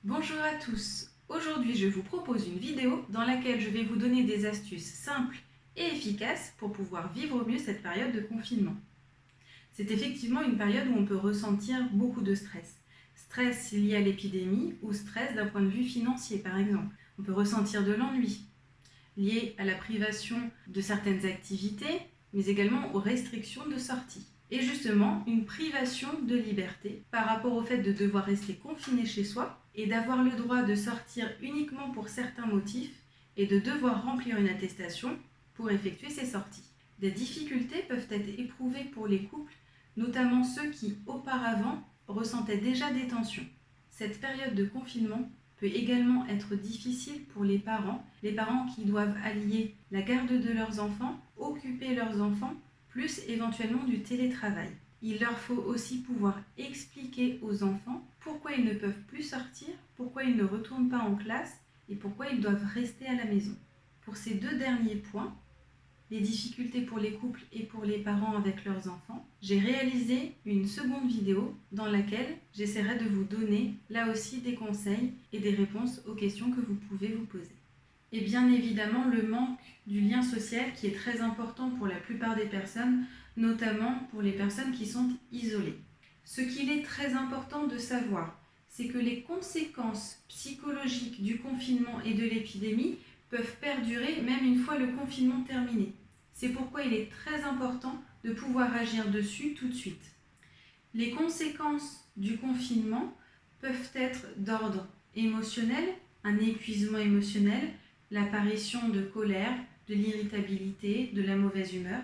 Bonjour à tous, aujourd'hui je vous propose une vidéo dans laquelle je vais vous donner des astuces simples et efficaces pour pouvoir vivre au mieux cette période de confinement. C'est effectivement une période où on peut ressentir beaucoup de stress. Stress lié à l'épidémie ou stress d'un point de vue financier par exemple. On peut ressentir de l'ennui lié à la privation de certaines activités, mais également aux restrictions de sortie. Et justement, une privation de liberté par rapport au fait de devoir rester confiné chez soi et d'avoir le droit de sortir uniquement pour certains motifs et de devoir remplir une attestation pour effectuer ces sorties. Des difficultés peuvent être éprouvées pour les couples, notamment ceux qui auparavant ressentaient déjà des tensions. Cette période de confinement peut également être difficile pour les parents qui doivent allier la garde de leurs enfants, occuper leurs enfants, plus éventuellement du télétravail. Il leur faut aussi pouvoir expliquer aux enfants pourquoi ils ne peuvent plus sortir, pourquoi ils ne retournent pas en classe et pourquoi ils doivent rester à la maison. Pour ces deux derniers points, les difficultés pour les couples et pour les parents avec leurs enfants, j'ai réalisé une seconde vidéo dans laquelle j'essaierai de vous donner là aussi des conseils et des réponses aux questions que vous pouvez vous poser. Et bien évidemment le manque du lien social qui est très important pour la plupart des personnes, notamment pour les personnes qui sont isolées. Ce qu'il est très important de savoir, c'est que les conséquences psychologiques du confinement et de l'épidémie peuvent perdurer même une fois le confinement terminé. C'est pourquoi il est très important de pouvoir agir dessus tout de suite. Les conséquences du confinement peuvent être d'ordre émotionnel, un épuisement émotionnel, l'apparition de colère, de l'irritabilité, de la mauvaise humeur.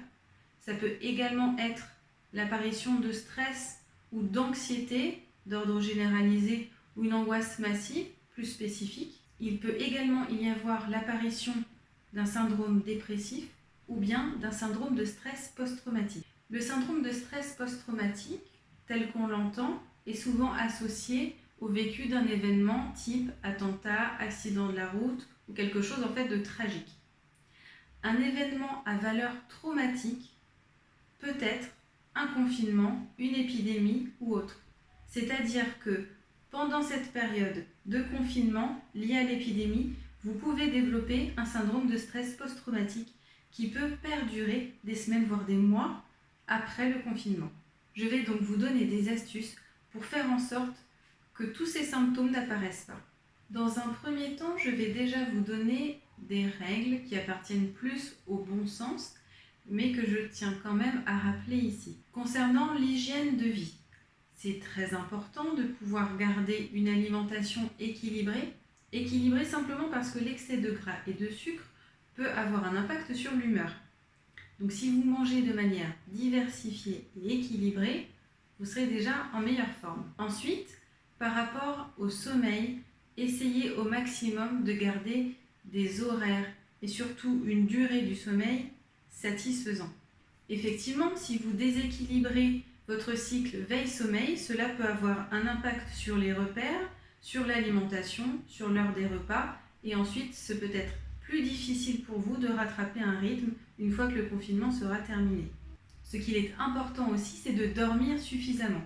Ça peut également être l'apparition de stress ou d'anxiété d'ordre généralisé ou une angoisse massive plus spécifique. Il peut également y avoir l'apparition d'un syndrome dépressif ou bien d'un syndrome de stress post-traumatique. Le syndrome de stress post-traumatique, tel qu'on l'entend, est souvent associé au vécu d'un événement type attentat, accident de la route ou quelque chose en fait de tragique. Un événement à valeur traumatique peut être un confinement, une épidémie ou autre. C'est-à-dire que pendant cette période de confinement liée à l'épidémie, vous pouvez développer un syndrome de stress post-traumatique qui peut perdurer des semaines voire des mois après le confinement. Je vais donc vous donner des astuces pour faire en sorte que tous ces symptômes n'apparaissent pas. Dans un premier temps, je vais déjà vous donner des règles qui appartiennent plus au bon sens, mais que je tiens quand même à rappeler ici. Concernant l'hygiène de vie, c'est très important de pouvoir garder une alimentation équilibrée. Équilibrée simplement parce que l'excès de gras et de sucre peut avoir un impact sur l'humeur. Donc si vous mangez de manière diversifiée et équilibrée, vous serez déjà en meilleure forme. Ensuite, par rapport au sommeil, essayez au maximum de garder des horaires et surtout une durée du sommeil satisfaisant. Effectivement, si vous déséquilibrez votre cycle veille-sommeil, cela peut avoir un impact sur les repères, sur l'alimentation, sur l'heure des repas, et ensuite ce peut être plus difficile pour vous de rattraper un rythme une fois que le confinement sera terminé. Ce qu'il est important aussi, c'est de dormir suffisamment.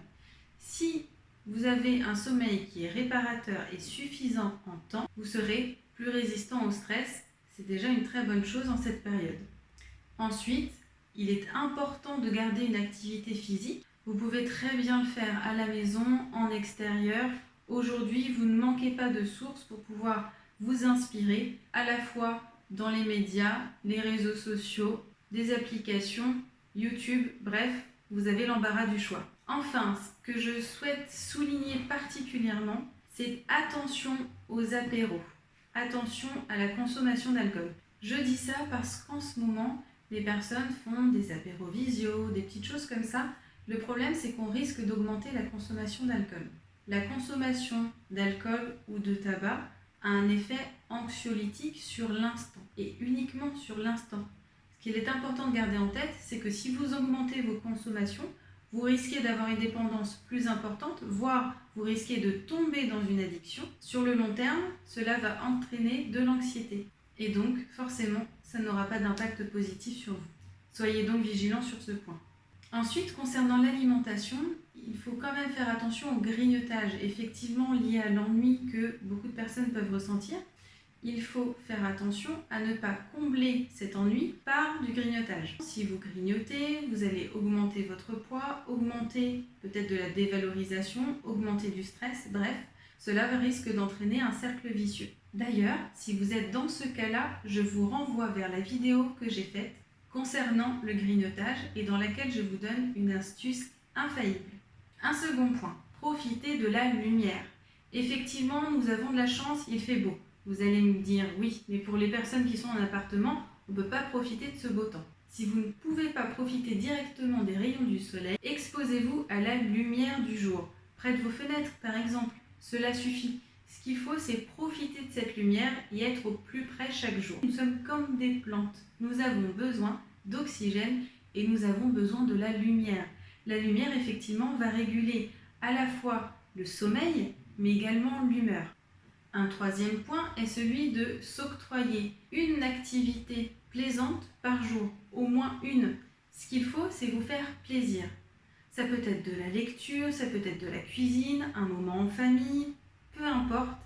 Si vous avez un sommeil qui est réparateur et suffisant en temps, vous serez plus résistant au stress. C'est déjà une très bonne chose en cette période. Ensuite, il est important de garder une activité physique. Vous pouvez très bien le faire à la maison, en extérieur. Aujourd'hui, vous ne manquez pas de sources pour pouvoir vous inspirer à la fois dans les médias, les réseaux sociaux, des applications, YouTube, bref, vous avez l'embarras du choix. Enfin, ce que je souhaite souligner particulièrement, c'est attention aux apéros. Attention à la consommation d'alcool. Je dis ça parce qu'en ce moment, les personnes font des apéros visio, des petites choses comme ça. Le problème, c'est qu'on risque d'augmenter la consommation d'alcool. La consommation d'alcool ou de tabac a un effet anxiolytique sur l'instant et uniquement sur l'instant. Ce qu'il est important de garder en tête, c'est que si vous augmentez vos consommations, vous risquez d'avoir une dépendance plus importante, voire vous risquez de tomber dans une addiction. Sur le long terme, cela va entraîner de l'anxiété. Et donc, forcément, ça n'aura pas d'impact positif sur vous. Soyez donc vigilants sur ce point. Ensuite, concernant l'alimentation, il faut quand même faire attention au grignotage, effectivement lié à l'ennui que beaucoup de personnes peuvent ressentir. Il faut faire attention à ne pas combler cet ennui par du grignotage. Si vous grignotez, vous allez augmenter votre poids, augmenter peut-être de la dévalorisation, augmenter du stress, bref, cela risque d'entraîner un cercle vicieux. D'ailleurs, si vous êtes dans ce cas-là, je vous renvoie vers la vidéo que j'ai faite concernant le grignotage et dans laquelle je vous donne une astuce infaillible. Un second point, profitez de la lumière. Effectivement, nous avons de la chance, il fait beau. Vous allez me dire oui, mais pour les personnes qui sont en appartement, on ne peut pas profiter de ce beau temps. Si vous ne pouvez pas profiter directement des rayons du soleil, exposez-vous à la lumière du jour, près de vos fenêtres par exemple. Cela suffit. Ce qu'il faut, c'est profiter de cette lumière et être au plus près chaque jour. Nous sommes comme des plantes. Nous avons besoin d'oxygène et nous avons besoin de la lumière. La lumière, effectivement, va réguler à la fois le sommeil, mais également l'humeur. Un troisième point est celui de s'octroyer une activité plaisante par jour, au moins une. Ce qu'il faut, c'est vous faire plaisir. Ça peut être de la lecture, ça peut être de la cuisine, un moment en famille, peu importe.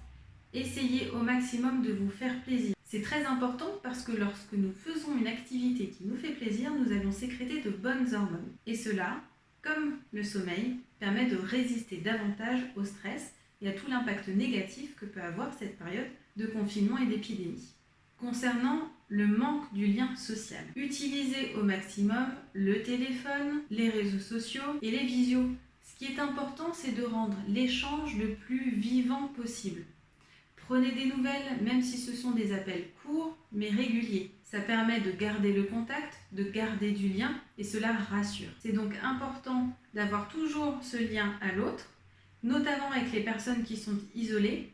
Essayez au maximum de vous faire plaisir. C'est très important parce que lorsque nous faisons une activité qui nous fait plaisir, nous allons sécréter de bonnes hormones. Et cela, comme le sommeil, permet de résister davantage au stress et à tout l'impact négatif que peut avoir cette période de confinement et d'épidémie. Concernant le manque du lien social, utilisez au maximum le téléphone, les réseaux sociaux et les visios. Ce qui est important, c'est de rendre l'échange le plus vivant possible. Prenez des nouvelles, même si ce sont des appels courts, mais réguliers. Ça permet de garder le contact, de garder du lien, et cela rassure. C'est donc important d'avoir toujours ce lien à l'autre, notamment avec les personnes qui sont isolées.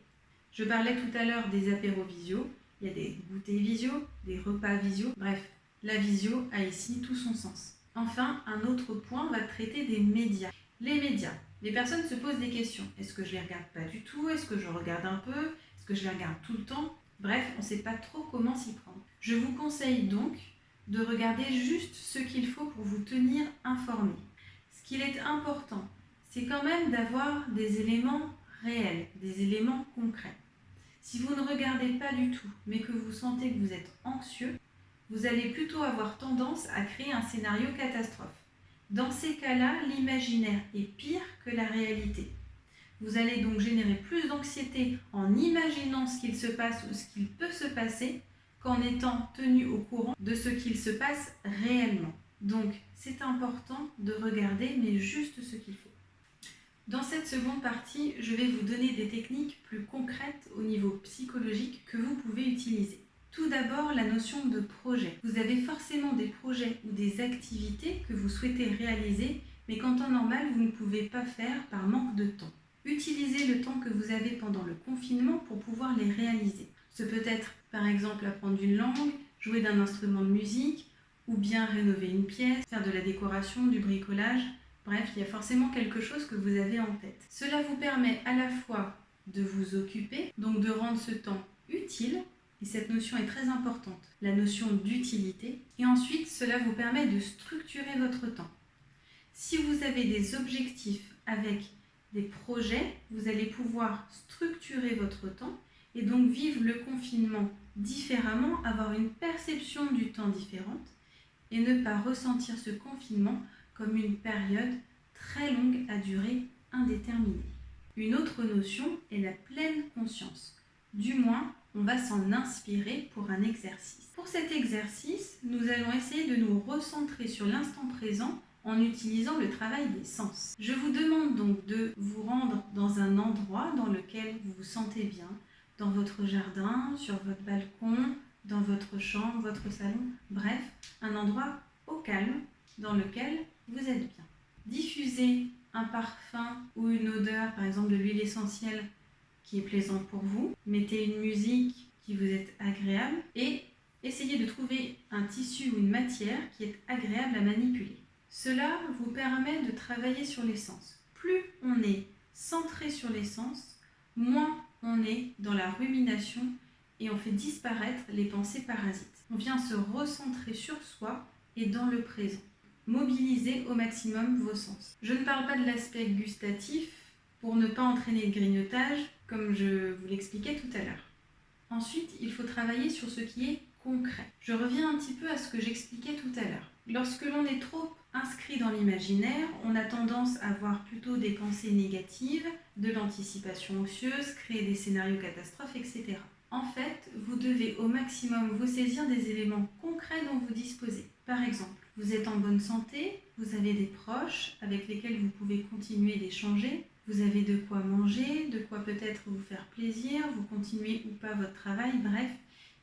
Je parlais tout à l'heure des apéros visio, il y a des goûters visio, des repas visio, bref, la visio a ici tout son sens. Enfin, un autre point va traiter des médias. Les médias, les personnes se posent des questions. Est-ce que je les regarde pas du tout? Est-ce que je regarde un peu? Est-ce que je les regarde tout le temps? Bref, on ne sait pas trop comment s'y prendre. Je vous conseille donc de regarder juste ce qu'il faut pour vous tenir informé. Ce qu'il est important, c'est quand même d'avoir des éléments réels, des éléments concrets. Si vous ne regardez pas du tout, mais que vous sentez que vous êtes anxieux, vous allez plutôt avoir tendance à créer un scénario catastrophe. Dans ces cas-là, l'imaginaire est pire que la réalité. Vous allez donc générer plus d'anxiété en imaginant ce qu'il se passe ou ce qu'il peut se passer qu'en étant tenu au courant de ce qu'il se passe réellement. Donc, c'est important de regarder, mais juste ce qu'il faut. Dans cette seconde partie, je vais vous donner des techniques plus concrètes au niveau psychologique que vous pouvez utiliser. Tout d'abord, la notion de projet. Vous avez forcément des projets ou des activités que vous souhaitez réaliser, mais qu'en temps normal, vous ne pouvez pas faire par manque de temps. Utilisez le temps que vous avez pendant le confinement pour pouvoir les réaliser. Ce peut être, par exemple, apprendre une langue, jouer d'un instrument de musique, ou bien rénover une pièce, faire de la décoration, du bricolage. Bref, il y a forcément quelque chose que vous avez en tête. Cela vous permet à la fois de vous occuper, donc de rendre ce temps utile, et cette notion est très importante, la notion d'utilité, et ensuite cela vous permet de structurer votre temps. Si vous avez des objectifs avec des projets, vous allez pouvoir structurer votre temps et donc vivre le confinement différemment, avoir une perception du temps différente et ne pas ressentir ce confinement comme une période très longue à durée indéterminée. Une autre notion est la pleine conscience. Du moins, on va s'en inspirer pour un exercice. Pour cet exercice, nous allons essayer de nous recentrer sur l'instant présent en utilisant le travail des sens. Je vous demande donc de vous rendre dans un endroit dans lequel vous vous sentez bien, dans votre jardin, sur votre balcon, dans votre chambre, votre salon, bref, un endroit au calme dans lequel vous êtes bien. Diffusez un parfum ou une odeur, par exemple de l'huile essentielle qui est plaisante pour vous. Mettez une musique qui vous est agréable et essayez de trouver un tissu ou une matière qui est agréable à manipuler. Cela vous permet de travailler sur les sens. Plus on est centré sur les sens, moins on est dans la rumination et on fait disparaître les pensées parasites. On vient se recentrer sur soi et dans le présent. mobilisez au maximum vos sens. Je ne parle pas de l'aspect gustatif pour ne pas entraîner le grignotage, comme je vous l'expliquais tout à l'heure. Ensuite, il faut travailler sur ce qui est concret. Je reviens un petit peu à ce que j'expliquais tout à l'heure. Lorsque l'on est trop inscrit dans l'imaginaire, on a tendance à avoir plutôt des pensées négatives, de l'anticipation anxieuse, créer des scénarios catastrophes, etc. En fait, vous devez au maximum vous saisir des éléments concrets dont vous disposez. Par exemple, vous êtes en bonne santé, vous avez des proches avec lesquels vous pouvez continuer d'échanger, vous avez de quoi manger, de quoi peut-être vous faire plaisir, vous continuez ou pas votre travail, bref,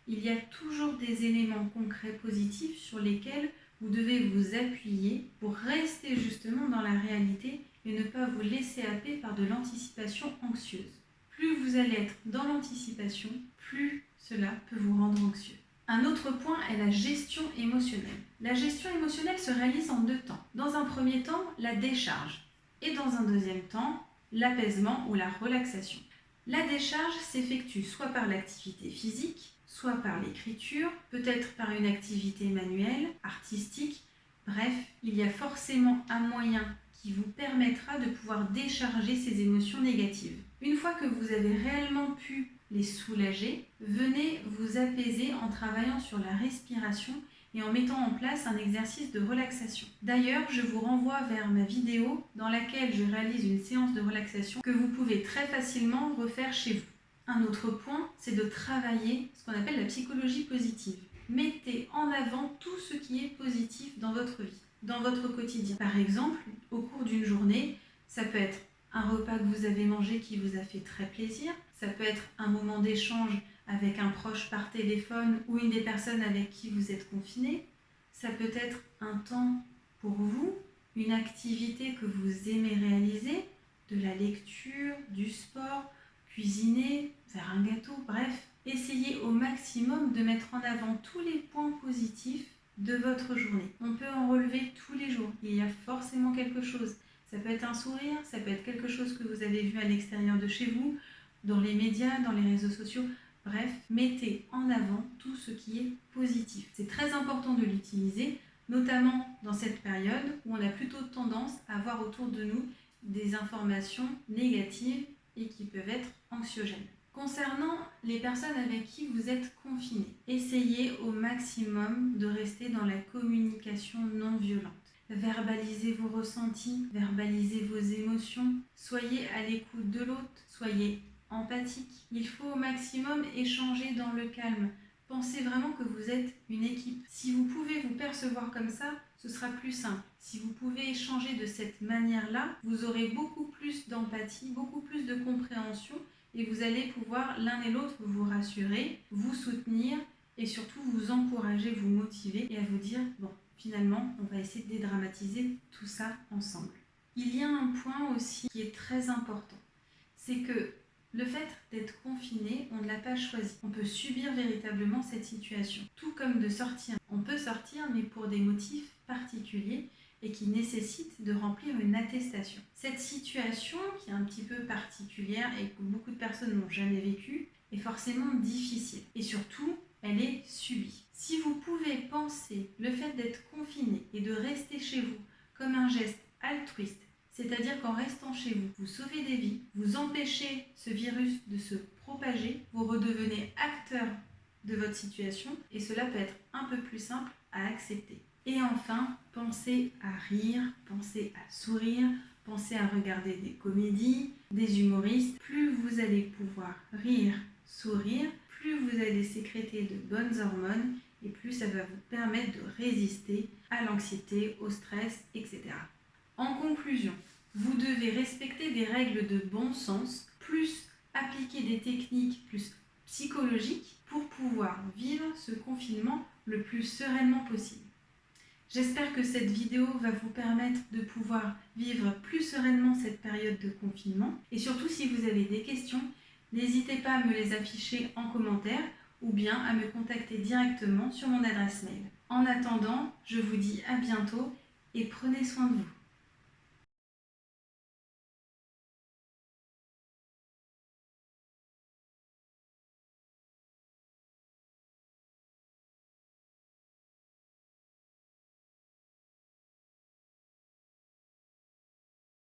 il y a toujours des éléments concrets positifs sur lesquels vous devez vous appuyer pour rester justement dans la réalité et ne pas vous laisser happer par de l'anticipation anxieuse. Plus vous allez être dans l'anticipation, plus cela peut vous rendre anxieux. Un autre point est la gestion émotionnelle. La gestion émotionnelle se réalise en 2 temps. Dans un premier temps, la décharge et dans un deuxième temps, l'apaisement ou la relaxation. La décharge s'effectue soit par l'activité physique, soit par l'écriture, peut-être par une activité manuelle, artistique. Bref, il y a forcément un moyen qui vous permettra de pouvoir décharger ces émotions négatives. Une fois que vous avez réellement pu les soulager, venez vous apaiser en travaillant sur la respiration et en mettant en place un exercice de relaxation. D'ailleurs, je vous renvoie vers ma vidéo dans laquelle je réalise une séance de relaxation que vous pouvez très facilement refaire chez vous. Un autre point, c'est de travailler ce qu'on appelle la psychologie positive. Mettez en avant tout ce qui est positif dans votre vie, dans votre quotidien. Par exemple, au cours d'une journée, ça peut être un repas que vous avez mangé qui vous a fait très plaisir, ça peut être un moment d'échange avec un proche par téléphone ou une des personnes avec qui vous êtes confiné, ça peut être un temps pour vous, une activité que vous aimez réaliser, de la lecture, du sport, cuisiner, faire un gâteau, bref. Essayez au maximum de mettre en avant tous les points positifs de votre journée. On peut en relever tous les jours, il y a forcément quelque chose. Ça peut être un sourire, ça peut être quelque chose que vous avez vu à l'extérieur de chez vous, dans les médias, dans les réseaux sociaux. Bref, mettez en avant tout ce qui est positif. C'est très important de l'utiliser, notamment dans cette période où on a plutôt tendance à voir autour de nous des informations négatives et qui peuvent être anxiogènes. Concernant les personnes avec qui vous êtes confinés, essayez au maximum de rester dans la communication non violente. Verbalisez vos ressentis, verbalisez vos émotions, soyez à l'écoute de l'autre, soyez empathique. Il faut au maximum échanger dans le calme. Pensez vraiment que vous êtes une équipe. Si vous pouvez vous percevoir comme ça, ce sera plus simple. Si vous pouvez échanger de cette manière-là, vous aurez beaucoup plus d'empathie, beaucoup plus de compréhension et vous allez pouvoir l'un et l'autre vous rassurer, vous soutenir et surtout vous encourager, vous motiver et à vous dire bon, finalement, on va essayer de dédramatiser tout ça ensemble. Il y a un point aussi qui est très important, c'est que le fait d'être confiné, on ne l'a pas choisi. On peut subir véritablement cette situation. Tout comme de sortir. On peut sortir, mais pour des motifs particuliers et qui nécessitent de remplir une attestation. Cette situation, qui est un petit peu particulière et que beaucoup de personnes n'ont jamais vécue, est forcément difficile. Et surtout, elle est subie. Si vous pouvez penser le fait d'être confiné et de rester chez vous comme un geste altruiste, c'est-à-dire qu'en restant chez vous, vous sauvez des vies, vous empêchez ce virus de se propager, vous redevenez acteur de votre situation et cela peut être un peu plus simple à accepter. Et enfin, pensez à rire, pensez à sourire, pensez à regarder des comédies, des humoristes. Plus vous allez pouvoir rire, sourire, plus vous allez sécréter de bonnes hormones et plus ça va vous permettre de résister à l'anxiété, au stress, etc. En conclusion, vous devez respecter des règles de bon sens, plus appliquer des techniques plus psychologiques pour pouvoir vivre ce confinement le plus sereinement possible. J'espère que cette vidéo va vous permettre de pouvoir vivre plus sereinement cette période de confinement. Et surtout, si vous avez des questions, n'hésitez pas à me les afficher en commentaire ou bien à me contacter directement sur mon adresse mail. En attendant, je vous dis à bientôt et prenez soin de vous.